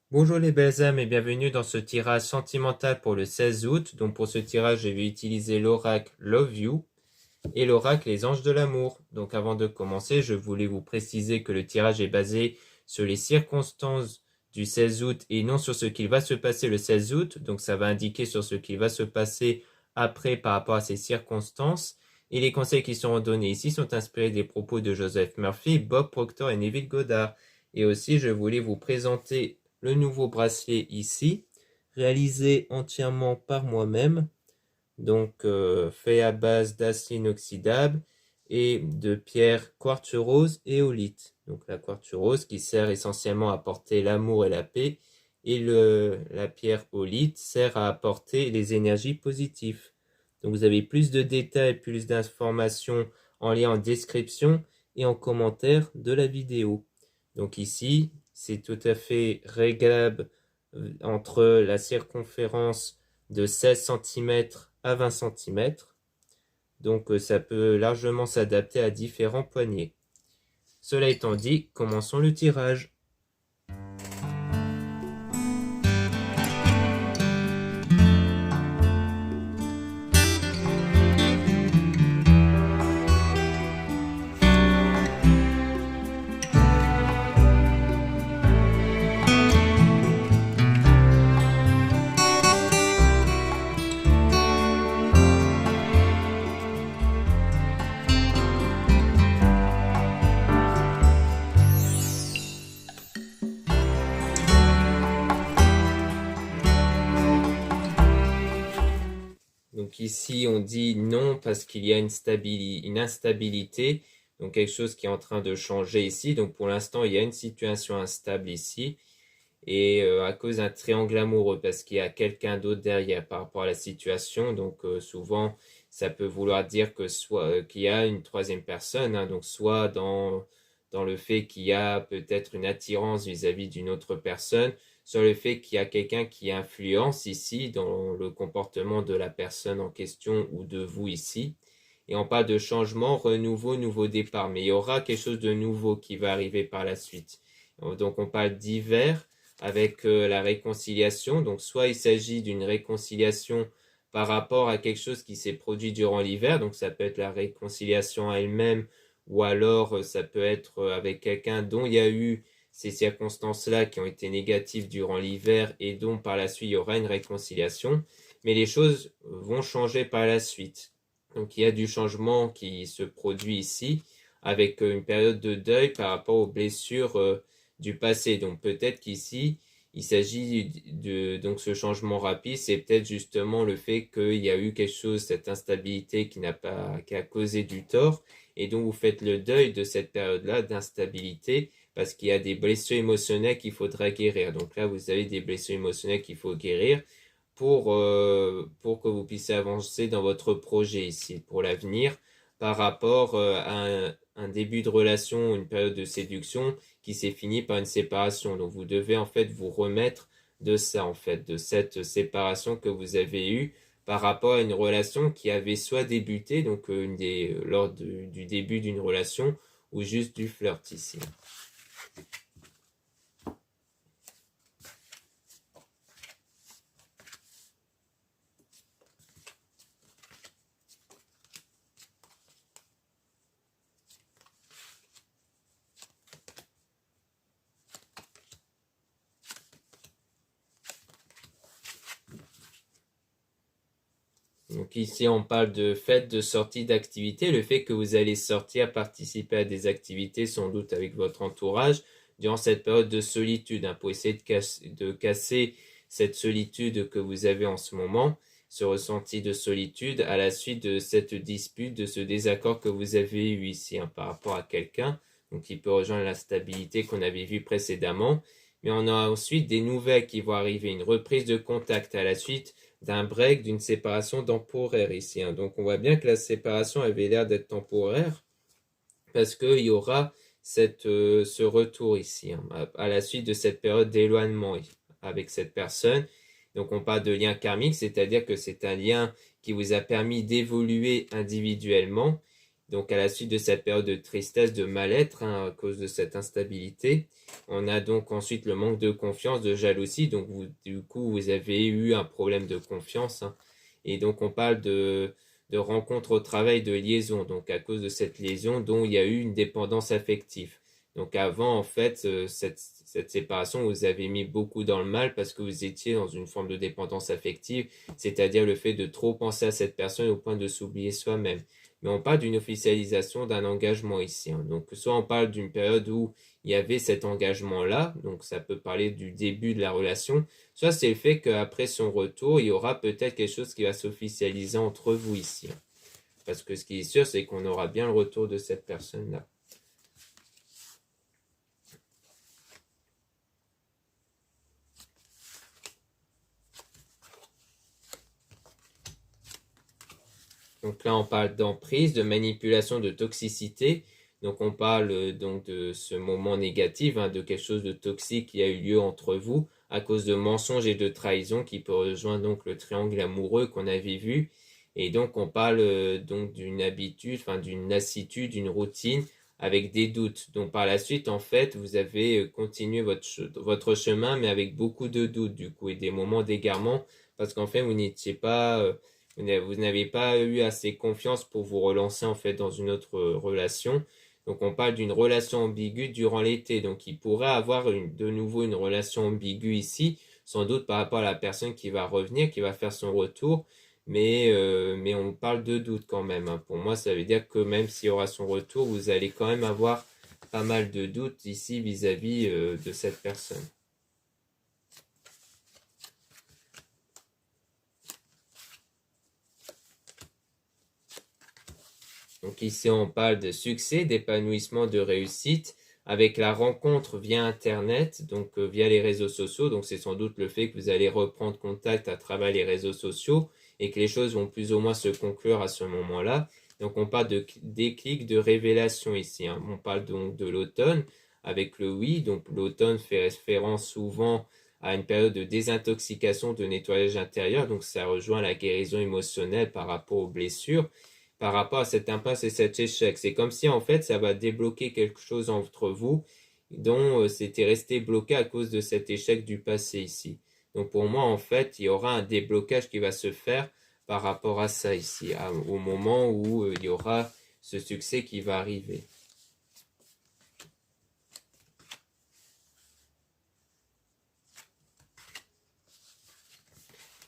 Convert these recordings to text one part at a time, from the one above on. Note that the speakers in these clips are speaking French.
Bonjour les belles âmes et bienvenue dans ce tirage sentimental pour le 16 août. Donc pour ce tirage, je vais utiliser l'oracle Love You et l'oracle Les Anges de l'amour. Donc avant de commencer, je voulais vous préciser que le tirage est basé sur les circonstances du 16 août et non sur ce qu'il va se passer le 16 août. Donc ça va indiquer sur ce qu'il va se passer après par rapport à ces circonstances. Et les conseils qui seront donnés ici sont inspirés des propos de Joseph Murphy, Bob Proctor et Neville Goddard. Et aussi, je voulais vous présenter le nouveau bracelet ici, réalisé entièrement par moi-même, donc fait à base d'acier inoxydable et de pierres quartz rose et olite. Donc la quartz rose qui sert essentiellement à apporter l'amour et la paix, et la pierre olite sert à apporter les énergies positives. Donc vous avez plus de détails, plus d'informations en lien en description et en commentaire de la vidéo. Donc ici, c'est tout à fait réglable entre la circonférence de 16 cm à 20 cm. Donc ça peut largement s'adapter à différents poignets. Cela étant dit, commençons le tirage. Donc ici, on dit non parce qu'il y a une instabilité, donc quelque chose qui est en train de changer ici. Donc pour l'instant, il y a une situation instable ici, et à cause d'un triangle amoureux, parce qu'il y a quelqu'un d'autre derrière par rapport à la situation. Donc souvent, ça peut vouloir dire que qu'il y a une troisième personne, hein, donc soit dans le fait qu'il y a peut-être une attirance vis-à-vis d'une autre personne, sur le fait qu'il y a quelqu'un qui influence ici dans le comportement de la personne en question ou de vous ici. Et on parle de changement, renouveau, nouveau départ. Mais il y aura quelque chose de nouveau qui va arriver par la suite. Donc on parle d'hiver avec la réconciliation. Donc soit il s'agit d'une réconciliation par rapport à quelque chose qui s'est produit durant l'hiver. Donc ça peut être la réconciliation elle-même, ou alors ça peut être avec quelqu'un dont il y a eu ces circonstances-là qui ont été négatives durant l'hiver et dont par la suite il y aura une réconciliation. Mais les choses vont changer par la suite. Donc il y a du changement qui se produit ici avec une période de deuil par rapport aux blessures du passé. Donc peut-être qu'ici, il s'agit donc ce changement rapide, c'est peut-être justement le fait qu'il y a eu quelque chose, cette instabilité qui a causé du tort, et donc vous faites le deuil de cette période-là d'instabilité parce qu'il y a des blessures émotionnelles qu'il faudra guérir. Donc là, vous avez des blessures émotionnelles qu'il faut guérir pour que vous puissiez avancer dans votre projet ici, pour l'avenir, par rapport à un début de relation, une période de séduction qui s'est finie par une séparation. Donc vous devez en fait vous remettre de ça, en fait, de cette séparation que vous avez eue par rapport à une relation qui avait soit débuté, donc lors du début d'une relation, ou juste du flirt ici. Donc ici, on parle de fête, de sortie, d'activité. Le fait que vous allez sortir, participer à des activités, sans doute avec votre entourage, durant cette période de solitude, hein, pour essayer de casser cette solitude que vous avez en ce moment, ce ressenti de solitude à la suite de cette dispute, de ce désaccord que vous avez eu ici, hein, par rapport à quelqu'un, donc qui peut rejoindre la stabilité qu'on avait vue précédemment. Mais on a ensuite des nouvelles qui vont arriver, une reprise de contact à la suite d'un break, d'une séparation temporaire ici, hein. Donc on voit bien que la séparation avait l'air d'être temporaire parce qu'il y aura ce retour ici, hein, à la suite de cette période d'éloignement avec cette personne. Donc on parle de lien karmique, c'est-à-dire que c'est un lien qui vous a permis d'évoluer individuellement Donc à la suite de cette période de tristesse, de mal-être, à cause de cette instabilité, on a donc ensuite le manque de confiance, de jalousie. Donc du coup, vous avez eu un problème de confiance. Et donc on parle de rencontre au travail, de liaison. Donc à cause de cette liaison dont il y a eu une dépendance affective. Donc avant, en fait, cette séparation, vous avez mis beaucoup dans le mal parce que vous étiez dans une forme de dépendance affective, c'est-à-dire le fait de trop penser à cette personne au point de s'oublier soi-même. Mais on parle d'une officialisation d'un engagement ici. Donc soit on parle d'une période où il y avait cet engagement-là, donc ça peut parler du début de la relation, soit c'est le fait qu'après son retour, il y aura peut-être quelque chose qui va s'officialiser entre vous ici. Parce que ce qui est sûr, c'est qu'on aura bien le retour de cette personne-là. Donc là, on parle d'emprise, de manipulation, de toxicité. Donc on parle donc de ce moment négatif, de quelque chose de toxique qui a eu lieu entre vous à cause de mensonges et de trahison qui peut rejoindre donc le triangle amoureux qu'on avait vu. Et donc on parle donc d'une habitude, d'une lassitude, d'une routine avec des doutes. Donc par la suite, en fait, vous avez continué votre chemin, mais avec beaucoup de doutes du coup et des moments d'égarement parce qu'en fait, vous n'étiez pas... vous n'avez pas eu assez confiance pour vous relancer en fait dans une autre relation. Donc on parle d'une relation ambiguë durant l'été. Donc il pourrait avoir de nouveau une relation ambiguë ici, sans doute par rapport à la personne qui va revenir, qui va faire son retour. Mais on parle de doute quand même. Pour moi, ça veut dire que même s'il y aura son retour, vous allez quand même avoir pas mal de doutes ici vis-à-vis de cette personne. Donc ici, on parle de succès, d'épanouissement, de réussite avec la rencontre via Internet, donc via les réseaux sociaux. Donc c'est sans doute le fait que vous allez reprendre contact à travers les réseaux sociaux et que les choses vont plus ou moins se conclure à ce moment-là. Donc on parle de déclic, de révélation ici. On parle donc de l'automne avec le oui. Donc l'automne fait référence souvent à une période de désintoxication, de nettoyage intérieur. Donc ça rejoint la guérison émotionnelle par rapport aux blessures, par rapport à cette impasse et cet échec. C'est comme si en fait ça va débloquer quelque chose entre vous dont c'était resté bloqué à cause de cet échec du passé ici. Donc pour moi en fait il y aura un déblocage qui va se faire par rapport à ça ici, au moment où il y aura ce succès qui va arriver.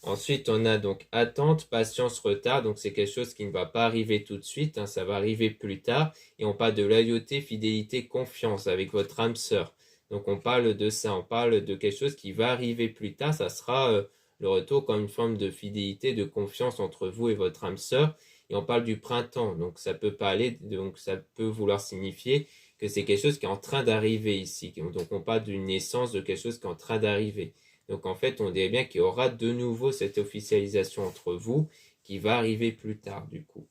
Ensuite, on a donc attente, patience, retard. Donc, c'est quelque chose qui ne va pas arriver tout de suite. Ça va arriver plus tard. Et on parle de loyauté, fidélité, confiance avec votre âme sœur. Donc, on parle de ça. On parle de quelque chose qui va arriver plus tard. Ça sera le retour comme une forme de fidélité, de confiance entre vous et votre âme sœur. Et on parle du printemps. Donc, ça peut vouloir signifier que c'est quelque chose qui est en train d'arriver ici. Donc, on parle d'une naissance de quelque chose qui est en train d'arriver. Donc en fait, on dirait bien qu'il y aura de nouveau cette officialisation entre vous qui va arriver plus tard du coup.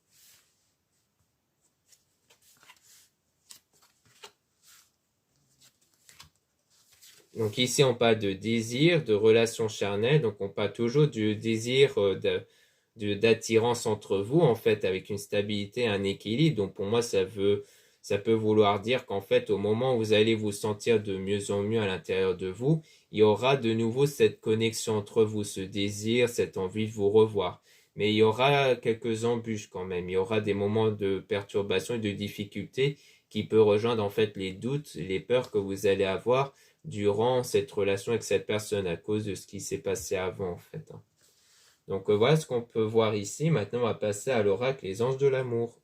Donc ici, on parle de désir, de relation charnelle. Donc on parle toujours du désir d'attirance entre vous, en fait, avec une stabilité, un équilibre. Donc pour moi, ça peut vouloir dire qu'en fait, au moment où vous allez vous sentir de mieux en mieux à l'intérieur de vous, il y aura de nouveau cette connexion entre vous, ce désir, cette envie de vous revoir. Mais il y aura quelques embûches quand même. Il y aura des moments de perturbation et de difficulté qui peuvent rejoindre en fait les doutes, les peurs que vous allez avoir durant cette relation avec cette personne à cause de ce qui s'est passé avant en fait. Donc voilà ce qu'on peut voir ici. Maintenant, on va passer à l'oracle Les Anges de l'amour.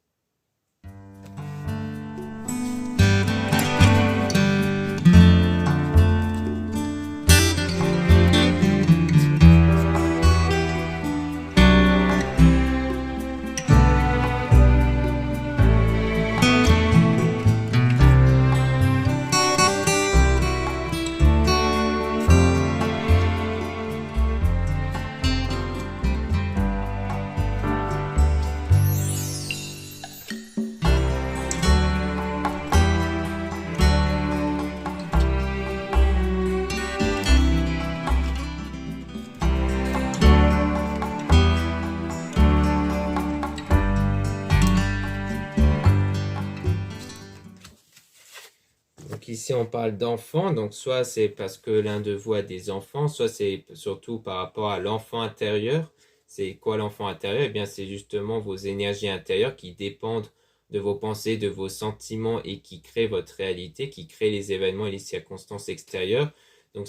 Donc ici, on parle d'enfants, donc soit c'est parce que l'un de vous a des enfants, soit c'est surtout par rapport à l'enfant intérieur. C'est quoi l'enfant intérieur? Eh bien, c'est justement vos énergies intérieures qui dépendent de vos pensées, de vos sentiments et qui créent votre réalité, qui créent les événements et les circonstances extérieures. Donc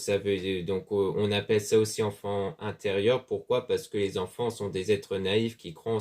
on appelle ça aussi enfant intérieur. Pourquoi? Parce que les enfants sont des êtres naïfs qui croient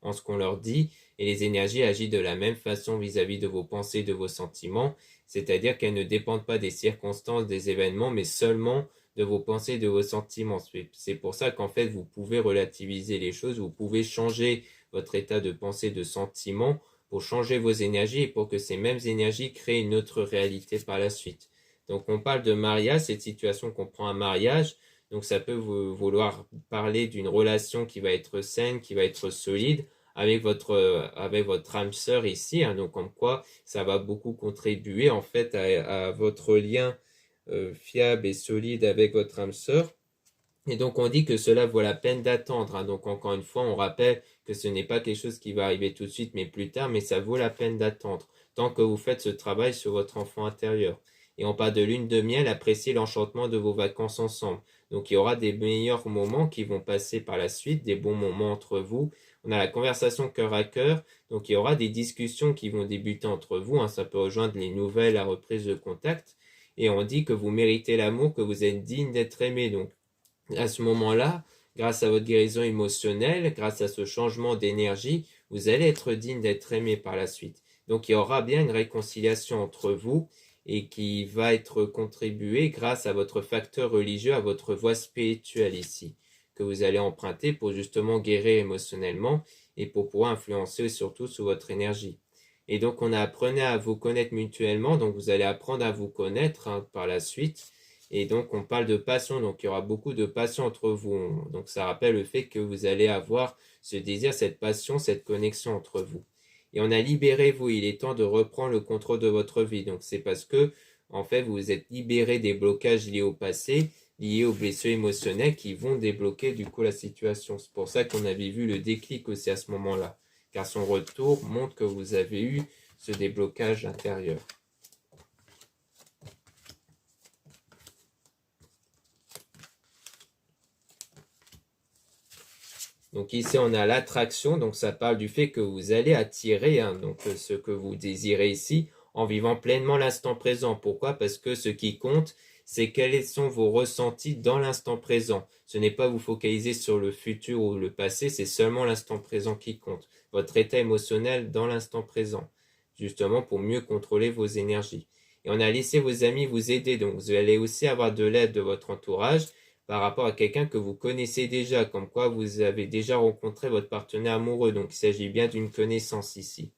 en ce qu'on leur dit et les énergies agissent de la même façon vis-à-vis de vos pensées, de vos sentiments, c'est-à-dire qu'elles ne dépendent pas des circonstances, des événements, mais seulement de vos pensées, de vos sentiments. C'est pour ça qu'en fait, vous pouvez relativiser les choses, vous pouvez changer votre état de pensée, de sentiment pour changer vos énergies et pour que ces mêmes énergies créent une autre réalité par la suite. Donc on parle de mariage, cette situation comprend un mariage, donc ça peut vouloir parler d'une relation qui va être saine, qui va être solide, avec votre âme sœur ici, hein, donc comme quoi ça va beaucoup contribuer en fait à votre lien fiable et solide avec votre âme sœur. Et donc on dit que cela vaut la peine d'attendre, hein. Donc encore une fois, on rappelle que ce n'est pas quelque chose qui va arriver tout de suite, mais plus tard, mais ça vaut la peine d'attendre, tant que vous faites ce travail sur votre enfant intérieur. Et on parle de lune de miel, appréciez l'enchantement de vos vacances ensemble. Donc il y aura des meilleurs moments qui vont passer par la suite, des bons moments entre vous. On a la conversation cœur à cœur, donc il y aura des discussions qui vont débuter entre vous, hein. Ça peut rejoindre les nouvelles, la reprise de contact. Et on dit que vous méritez l'amour, que vous êtes digne d'être aimé. Donc à ce moment-là, grâce à votre guérison émotionnelle, grâce à ce changement d'énergie, vous allez être digne d'être aimé par la suite. Donc il y aura bien une réconciliation entre vous et qui va être contribuée grâce à votre facteur religieux, à votre voie spirituelle ici, que vous allez emprunter pour justement guérir émotionnellement et pour pouvoir influencer surtout sur votre énergie. Et donc on a appris à vous connaître mutuellement, donc vous allez apprendre à vous connaître, hein, par la suite. Et donc, on parle de passion, donc il y aura beaucoup de passion entre vous. Donc, ça rappelle le fait que vous allez avoir ce désir, cette passion, cette connexion entre vous. Et on a libéré vous, il est temps de reprendre le contrôle de votre vie. Donc, c'est parce que, en fait, vous vous êtes libéré des blocages liés au passé, liés aux blessures émotionnelles qui vont débloquer du coup la situation. C'est pour ça qu'on avait vu le déclic aussi à ce moment-là. Car son retour montre que vous avez eu ce déblocage intérieur. Donc ici, on a l'attraction, donc ça parle du fait que vous allez attirer, hein, donc ce que vous désirez ici en vivant pleinement l'instant présent. Pourquoi? Parce que ce qui compte, c'est quels sont vos ressentis dans l'instant présent. Ce n'est pas vous focaliser sur le futur ou le passé, c'est seulement l'instant présent qui compte. Votre état émotionnel dans l'instant présent, justement pour mieux contrôler vos énergies. Et on a laissé vos amis vous aider, donc vous allez aussi avoir de l'aide de votre entourage par rapport à quelqu'un que vous connaissez déjà, comme quoi vous avez déjà rencontré votre partenaire amoureux. Donc il s'agit bien d'une connaissance ici.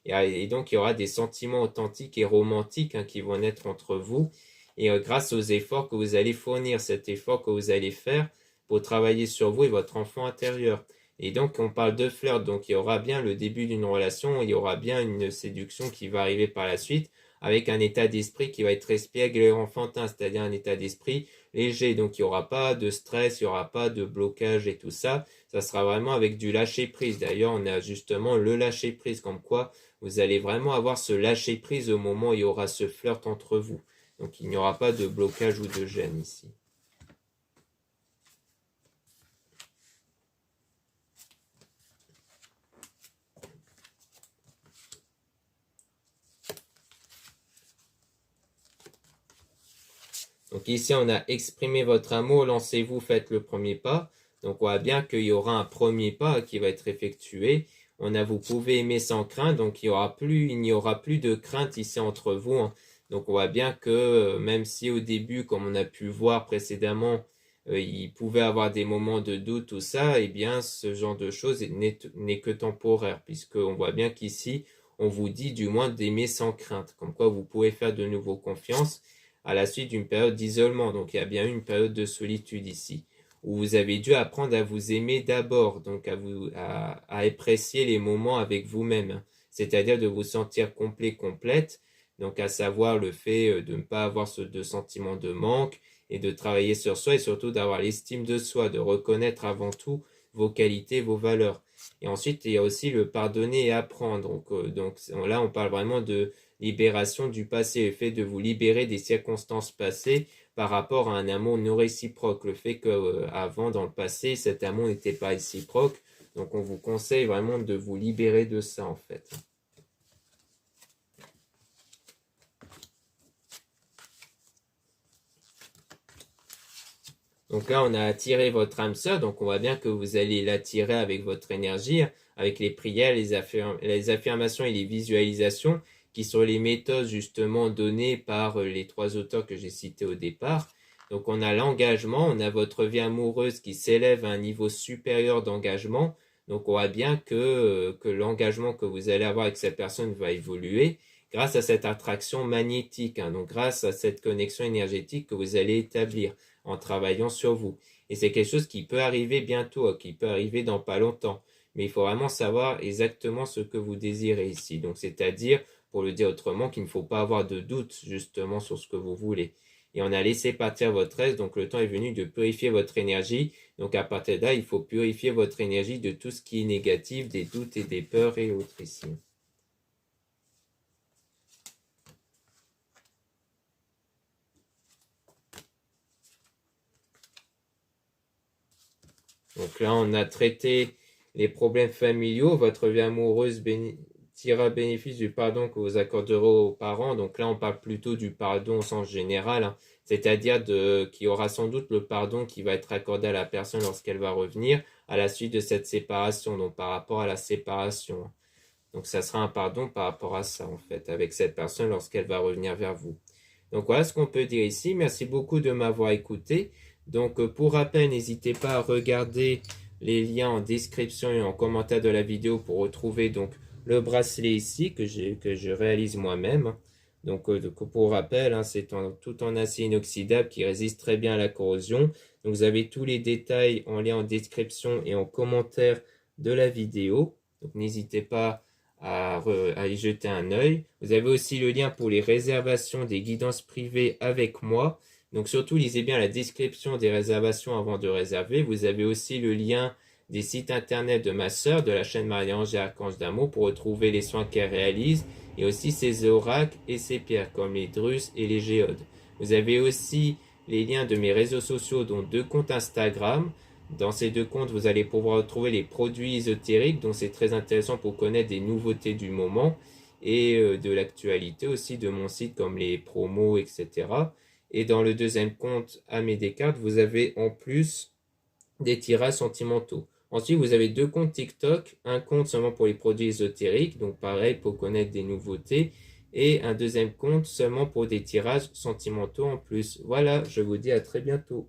Et donc il y aura des sentiments authentiques et romantiques, hein, qui vont naître entre vous. Et grâce aux efforts que vous allez fournir, cet effort que vous allez faire pour travailler sur vous et votre enfant intérieur. Et donc on parle de flirt, donc il y aura bien le début d'une relation, il y aura bien une séduction qui va arriver par la suite, avec un état d'esprit qui va être espiègle et enfantin, c'est-à-dire un état d'esprit léger. Donc il n'y aura pas de stress, il n'y aura pas de blocage et tout ça. Ça sera vraiment avec du lâcher prise. D'ailleurs, on a justement le lâcher prise, comme quoi vous allez vraiment avoir ce lâcher prise au moment où il y aura ce flirt entre vous. Donc il n'y aura pas de blocage ou de gêne ici. Donc ici, on a exprimé votre amour, lancez-vous, faites le premier pas. Donc on voit bien qu'il y aura un premier pas qui va être effectué. On a vous pouvez aimer sans crainte, donc il n'y aura plus de crainte ici entre vous, hein. Donc on voit bien que même si au début, comme on a pu voir précédemment, il pouvait avoir des moments de doute, tout ça, eh bien ce genre de choses n'est que temporaire, puisqu'on voit bien qu'ici, on vous dit du moins d'aimer sans crainte, comme quoi vous pouvez faire de nouveau confiance à la suite d'une période d'isolement. Donc il y a bien eu une période de solitude ici, où vous avez dû apprendre à vous aimer d'abord, donc à apprécier les moments avec vous-même, c'est-à-dire de vous sentir complet, complète, donc à savoir le fait de ne pas avoir de sentiment de manque et de travailler sur soi et surtout d'avoir l'estime de soi, de reconnaître avant tout vos qualités, vos valeurs. Et ensuite, il y a aussi le pardonner et apprendre. Donc là, on parle vraiment libération du passé, le fait de vous libérer des circonstances passées par rapport à un amour non réciproque, le fait qu'avant, dans le passé, cet amour n'était pas réciproque. Donc on vous conseille vraiment de vous libérer de ça en fait. Donc là, on a attiré votre âme sœur, donc on voit bien que vous allez l'attirer avec votre énergie, avec les prières, les affirmations et les visualisations, qui sont les méthodes justement données par les 3 auteurs que j'ai cités au départ. Donc on a l'engagement, on a votre vie amoureuse qui s'élève à un niveau supérieur d'engagement. Donc on voit bien que l'engagement que vous allez avoir avec cette personne va évoluer grâce à cette attraction magnétique, hein, donc grâce à cette connexion énergétique que vous allez établir en travaillant sur vous. Et c'est quelque chose qui peut arriver bientôt, qui peut arriver dans pas longtemps. Mais il faut vraiment savoir exactement ce que vous désirez ici. Donc, c'est-à-dire, pour le dire autrement, qu'il ne faut pas avoir de doute justement sur ce que vous voulez. Et on a laissé partir votre reste, donc le temps est venu de purifier votre énergie. Donc à partir de là, il faut purifier votre énergie de tout ce qui est négatif, des doutes et des peurs et autres ici. Donc là, on a traité les problèmes familiaux. Votre vie amoureuse tirera bénéfice du pardon que vous accorderez aux parents. Donc là, on parle plutôt du pardon au sens général, hein. C'est-à-dire qu'il y aura sans doute le pardon qui va être accordé à la personne lorsqu'elle va revenir à la suite de cette séparation, donc par rapport à la séparation. Donc ça sera un pardon par rapport à ça, en fait, avec cette personne lorsqu'elle va revenir vers vous. Donc voilà ce qu'on peut dire ici. Merci beaucoup de m'avoir écouté. Donc pour rappel, n'hésitez pas à regarder les liens en description et en commentaire de la vidéo pour retrouver donc le bracelet ici que je réalise moi-même. Donc pour rappel, hein, c'est tout en acier inoxydable qui résiste très bien à la corrosion. Donc vous avez tous les détails en lien en description et en commentaire de la vidéo. Donc n'hésitez pas à y jeter un œil. Vous avez aussi le lien pour les réservations des guidances privées avec moi. Donc surtout, lisez bien la description des réservations avant de réserver. Vous avez aussi le lien des sites internet de ma sœur, de la chaîne Marie-Ange et Archange d'Amour, pour retrouver les soins qu'elle réalise, et aussi ses oracles et ses pierres, comme les drus et les géodes. Vous avez aussi les liens de mes réseaux sociaux, dont 2 comptes Instagram. Dans ces 2 comptes, vous allez pouvoir retrouver les produits ésotériques, donc c'est très intéressant pour connaître des nouveautés du moment, et de l'actualité aussi de mon site, comme les promos, etc. Et dans le 2e compte Aimé Descartes, vous avez en plus des tirages sentimentaux. Ensuite, vous avez 2 comptes TikTok, un compte seulement pour les produits ésotériques, donc pareil pour connaître des nouveautés, et un 2e compte seulement pour des tirages sentimentaux en plus. Voilà, je vous dis à très bientôt.